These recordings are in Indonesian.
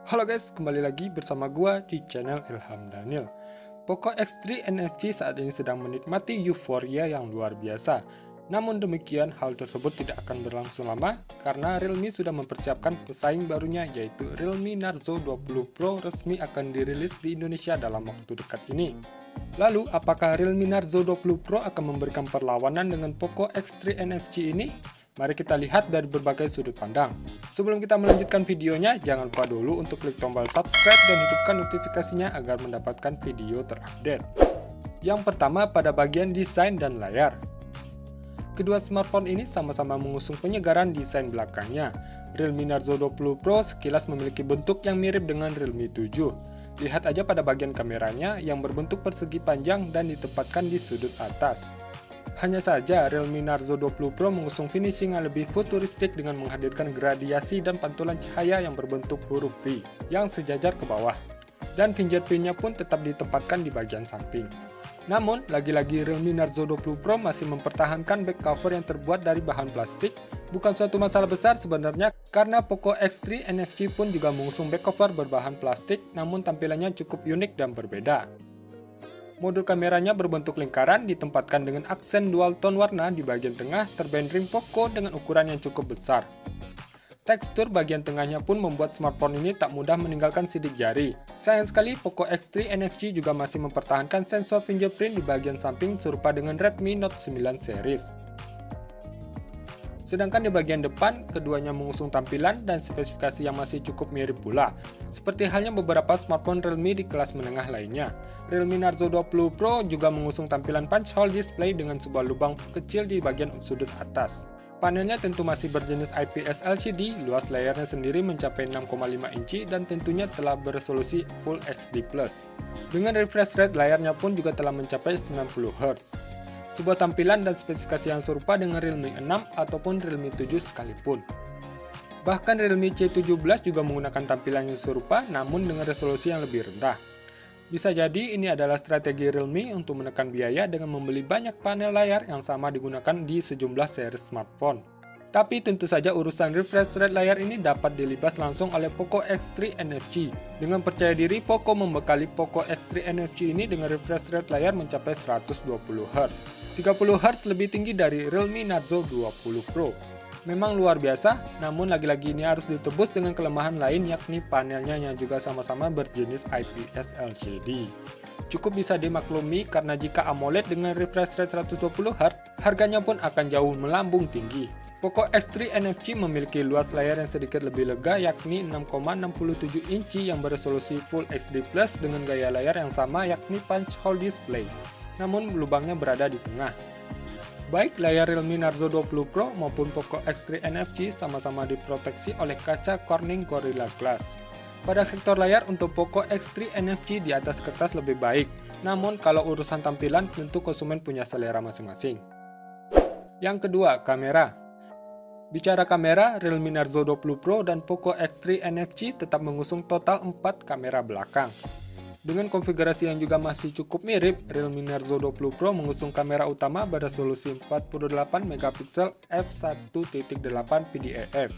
Halo guys, kembali lagi bersama gua di channel Ilham Daniel. Poco X3 NFC saat ini sedang menikmati euforia yang luar biasa. Namun demikian, hal tersebut tidak akan berlangsung lama karena Realme sudah mempersiapkan pesaing barunya, yaitu Realme Narzo 20 Pro resmi akan dirilis di Indonesia dalam waktu dekat ini. Lalu, apakah Realme Narzo 20 Pro akan memberikan perlawanan dengan Poco X3 NFC ini? Mari kita lihat dari berbagai sudut pandang. Sebelum kita melanjutkan videonya, jangan lupa dulu untuk klik tombol subscribe dan hidupkan notifikasinya agar mendapatkan video terupdate. Yang pertama pada bagian desain dan layar. Kedua smartphone ini sama-sama mengusung penyegaran desain belakangnya. Realme Narzo 20 Pro sekilas memiliki bentuk yang mirip dengan Realme 7. Lihat aja pada bagian kameranya yang berbentuk persegi panjang dan ditempatkan di sudut atas. Hanya saja, Realme Narzo 20 Pro mengusung finishing yang lebih futuristik dengan menghadirkan gradiasi dan pantulan cahaya yang berbentuk huruf V yang sejajar ke bawah. Dan fingerprintnya pun tetap ditempatkan di bagian samping. Namun, lagi-lagi Realme Narzo 20 Pro masih mempertahankan back cover yang terbuat dari bahan plastik. Bukan suatu masalah besar sebenarnya, karena Poco X3 NFC pun juga mengusung back cover berbahan plastik, namun tampilannya cukup unik dan berbeda. Modul kameranya berbentuk lingkaran ditempatkan dengan aksen dual tone warna di bagian tengah terbanding Poco dengan ukuran yang cukup besar. Tekstur bagian tengahnya pun membuat smartphone ini tak mudah meninggalkan sidik jari. Sayang sekali Poco X3 NFC juga masih mempertahankan sensor fingerprint di bagian samping serupa dengan Redmi Note 9 series. Sedangkan di bagian depan, keduanya mengusung tampilan dan spesifikasi yang masih cukup mirip pula. Seperti halnya beberapa smartphone Realme di kelas menengah lainnya. Realme Narzo 20 Pro juga mengusung tampilan punch hole display dengan sebuah lubang kecil di bagian sudut atas. Panelnya tentu masih berjenis IPS LCD, luas layarnya sendiri mencapai 6,5 inci dan tentunya telah beresolusi Full HD+. Dengan refresh rate layarnya pun juga telah mencapai 90 Hz. Sebuah tampilan dan spesifikasi yang serupa dengan Realme 6 ataupun Realme 7 sekalipun. Bahkan Realme C17 juga menggunakan tampilan yang serupa namun dengan resolusi yang lebih rendah. Bisa jadi ini adalah strategi Realme untuk menekan biaya dengan membeli banyak panel layar yang sama digunakan di sejumlah seri smartphone. Tapi tentu saja urusan refresh rate layar ini dapat dilibas langsung oleh Poco X3 NFC. Dengan percaya diri, Poco membekali Poco X3 NFC ini dengan refresh rate layar mencapai 120 Hz. 30 Hz lebih tinggi dari Realme Narzo 20 Pro. Memang luar biasa, namun lagi-lagi ini harus ditebus dengan kelemahan lain yakni panelnya yang juga sama-sama berjenis IPS LCD. Cukup bisa dimaklumi karena jika AMOLED dengan refresh rate 120 Hz, harganya pun akan jauh melambung tinggi. Poco X3 NFC memiliki luas layar yang sedikit lebih lega yakni 6,67 inci yang beresolusi Full HD+ dengan gaya layar yang sama yakni punch hole display. Namun lubangnya berada di tengah. Baik layar Realme Narzo 20 Pro maupun Poco X3 NFC sama-sama diproteksi oleh kaca Corning Gorilla Glass. Pada sektor layar untuk Poco X3 NFC di atas kertas lebih baik, namun kalau urusan tampilan tentu konsumen punya selera masing-masing. Yang kedua, kamera. Bicara kamera, Realme Narzo 20 Pro dan Poco X3 NFC tetap mengusung total 4 kamera belakang. Dengan konfigurasi yang juga masih cukup mirip, Realme Narzo 20 Pro mengusung kamera utama beresolusi 48MP f1.8 PDAF.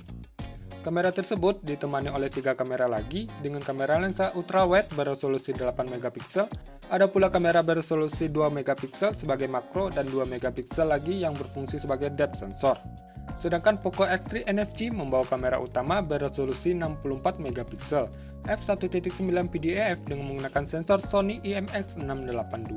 Kamera tersebut ditemani oleh 3 kamera lagi dengan kamera lensa ultrawide beresolusi 8MP, ada pula kamera beresolusi 2MP sebagai makro dan 2MP lagi yang berfungsi sebagai depth sensor. Sedangkan Poco X3 NFC membawa kamera utama beresolusi 64MP f1.9 PDAF dengan menggunakan sensor Sony IMX682.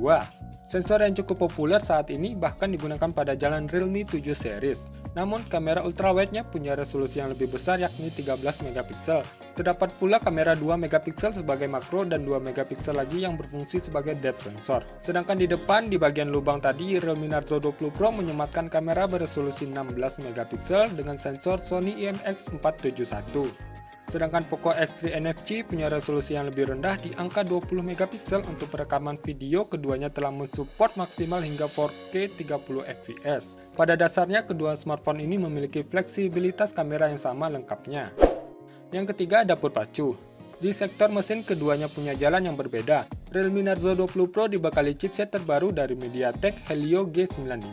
Sensor yang cukup populer saat ini bahkan digunakan pada jalan Realme 7 series. Namun kamera ultrawide-nya punya resolusi yang lebih besar yakni 13MP. Terdapat pula kamera 2MP sebagai makro dan 2MP lagi yang berfungsi sebagai depth sensor. Sedangkan di depan di bagian lubang tadi Realme Narzo 20 Pro menyematkan kamera beresolusi 16MP dengan sensor Sony IMX471. Sedangkan Poco X3 NFC punya resolusi yang lebih rendah di angka 20MP untuk perekaman video. Keduanya telah mensupport maksimal hingga 4K 30fps. Pada dasarnya kedua smartphone ini memiliki fleksibilitas kamera yang sama lengkapnya. Yang ketiga, dapur pacu. Di sektor mesin keduanya punya jalan yang berbeda. Realme Narzo 20 Pro dibekali chipset terbaru dari MediaTek Helio G95.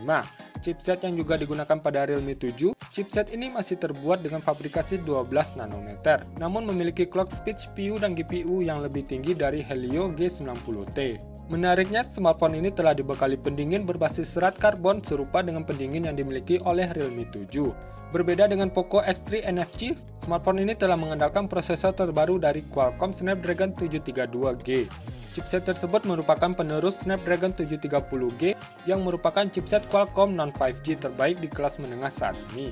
Chipset yang juga digunakan pada Realme 7, chipset ini masih terbuat dengan fabrikasi 12 nanometer, namun memiliki clock speed CPU dan GPU yang lebih tinggi dari Helio G90T. Menariknya, smartphone ini telah dibekali pendingin berbasis serat karbon serupa dengan pendingin yang dimiliki oleh Realme 7. Berbeda dengan Poco X3 NFC, smartphone ini telah mengandalkan prosesor terbaru dari Qualcomm Snapdragon 732G. Chipset tersebut merupakan penerus Snapdragon 730G yang merupakan chipset Qualcomm non-5G terbaik di kelas menengah saat ini.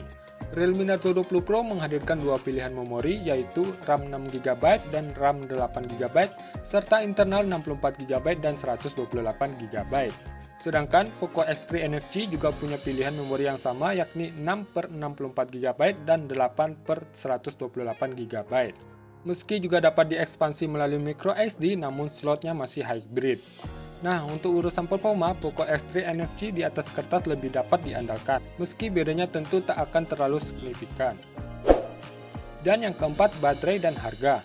Realme Narzo 20 Pro menghadirkan dua pilihan memori, yaitu RAM 6GB dan RAM 8GB, serta internal 64GB dan 128GB. Sedangkan Poco X3 NFC juga punya pilihan memori yang sama, yakni 6/64GB dan 8/128GB. Meski juga dapat diekspansi melalui microSD, namun slotnya masih hybrid. Nah, untuk urusan performa, Poco X3 NFC di atas kertas lebih dapat diandalkan, meski bedanya tentu tak akan terlalu signifikan. Dan yang keempat, baterai dan harga.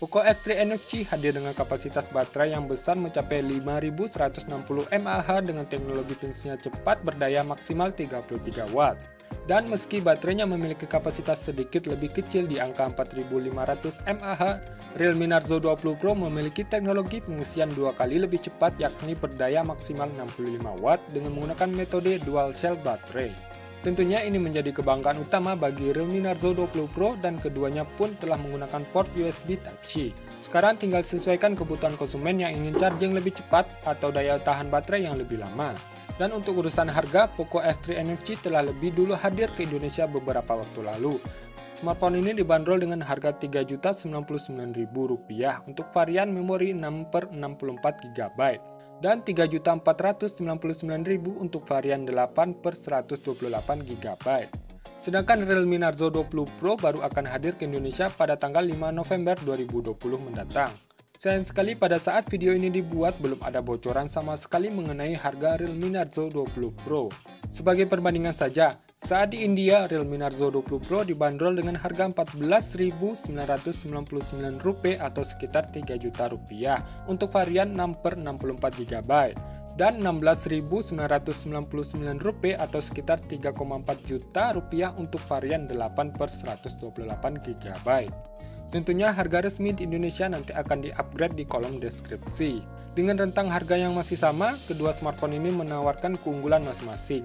Poco X3 NFC hadir dengan kapasitas baterai yang besar mencapai 5160 mAh dengan teknologi fungsinya cepat berdaya maksimal 33 watt. Dan meski baterainya memiliki kapasitas sedikit lebih kecil di angka 4500 mAh, Realme Narzo 20 Pro memiliki teknologi pengisian dua kali lebih cepat, yakni berdaya maksimal 65 watt dengan menggunakan metode dual cell baterai. Tentunya ini menjadi kebanggaan utama bagi Realme Narzo 20 Pro dan keduanya pun telah menggunakan port USB Type-C. Sekarang tinggal sesuaikan kebutuhan konsumen yang ingin charging lebih cepat atau daya tahan baterai yang lebih lama. Dan untuk urusan harga, Poco X3 NFC telah lebih dulu hadir ke Indonesia beberapa waktu lalu. Smartphone ini dibanderol dengan harga Rp3.099.000 untuk varian memori 6/64GB dan Rp3.499.000 untuk varian 8/128GB. Sedangkan Realme Narzo 20 Pro baru akan hadir ke Indonesia pada tanggal 5 November 2020 mendatang. Sayang sekali pada saat video ini dibuat belum ada bocoran sama sekali mengenai harga Realme Narzo 20 Pro. Sebagai perbandingan saja, saat di India Realme Narzo 20 Pro dibanderol dengan harga Rp14.999 atau sekitar Rp3 juta untuk varian 6/64GB dan Rp16.999 atau sekitar Rp3,4 juta untuk varian 8/128GB. Tentunya harga resmi di Indonesia nanti akan di-upgrade di kolom deskripsi. Dengan rentang harga yang masih sama, kedua smartphone ini menawarkan keunggulan masing-masing.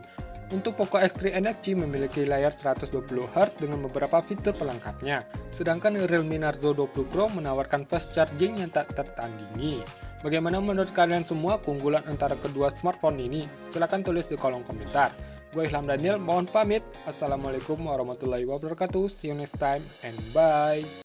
Untuk Poco X3 NFC memiliki layar 120Hz dengan beberapa fitur pelengkapnya, sedangkan Realme Narzo 20 Pro menawarkan fast charging yang tak tertandingi. Bagaimana menurut kalian semua keunggulan antara kedua smartphone ini? Silahkan tulis di kolom komentar. Gue Ilham Daniel, mohon pamit. Assalamualaikum warahmatullahi wabarakatuh. See you next time and bye.